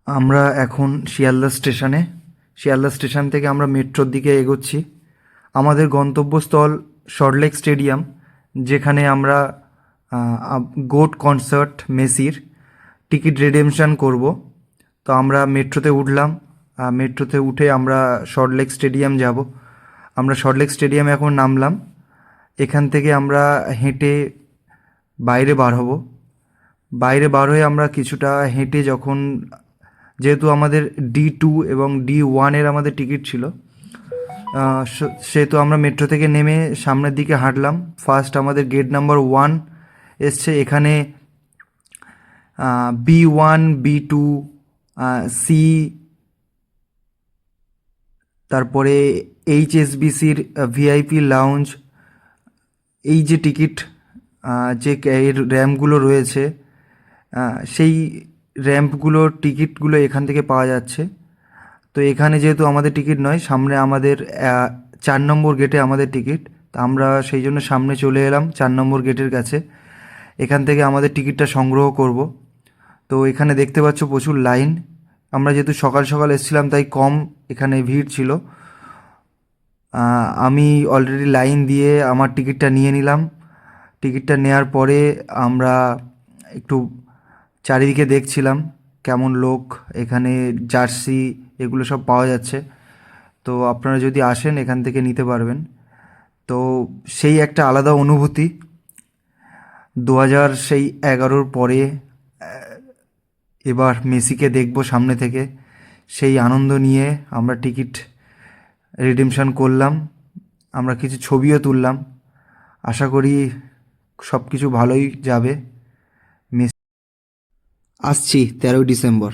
আমরা এখন শিয়ালদা স্টেশন থেকে আমরা মেট্রোর দিকে এগোচ্ছি। আমাদের গন্তব্যস্থল সল্টলেক স্টেডিয়াম, যেখানে আমরা গোট কনসার্ট মেসির টিকিট রিডেমশন করব। তো আমরা মেট্রোতে উঠলাম। মেট্রোতে উঠে আমরা সল্টলেক স্টেডিয়াম যাব। আমরা সল্টলেক স্টেডিয়ামে এখন নামলাম। এখান থেকে আমরা হেঁটে বাইরে বার হব। বাইরে বার হয়ে আমরা কিছুটা হেঁটে যখন, যেহেতু আমাদের D2 এবং D1-এর আমাদের টিকিট ছিল, সেহেতু আমরা মেট্রো থেকে নেমে সামনের দিকে হাঁটলাম। ফার্স্ট আমাদের গেট নাম্বার 1 এসছে। এখানে B1, B2, সি, তারপরে HSBCর ভিআইপি লাউঞ্জ, এই যে টিকিট, যে এর র্যাম্পগুলো রয়েছে, সেই র্যাম্পগুলোর টিকিটগুলো এখান থেকে পাওয়া যাচ্ছে। তো এখানে যেহেতু আমাদের টিকিট নয়, সামনে আমাদের 4 নম্বর গেটে আমাদের টিকিট। তা আমরা সেই জন্য সামনে চলে এলাম 4 নম্বর গেটের কাছে। এখান থেকে আমাদের টিকিটটা সংগ্রহ করব। তো এখানে দেখতে পাচ্ছ প্রচুর লাইন। আমরা যেহেতু সকাল সকাল এসেছিলাম তাই কম এখানে ভিড় ছিল। আমি অলরেডি লাইন দিয়ে আমার টিকিটটা নিয়ে নিলাম। টিকিটটা নেওয়ার পরে আমরা একটু চারিদিকে দেখছিলাম কেমন লোক, এখানে জার্সি এগুলো সব পাওয়া যাচ্ছে। তো আপনারা যদি আসেন এখান থেকে নিতে পারবেন। তো সেই একটা আলাদা অনুভূতি। 2011 পরে এবার মেসিকে দেখব সামনে থেকে, সেই আনন্দ নিয়ে আমরা টিকিট রিডিমশন করলাম। আমরা কিছু ছবিও তুললাম। আশা করি সব কিছু ভালোই যাবে। মেসি আসছি 13ই ডিসেম্বর।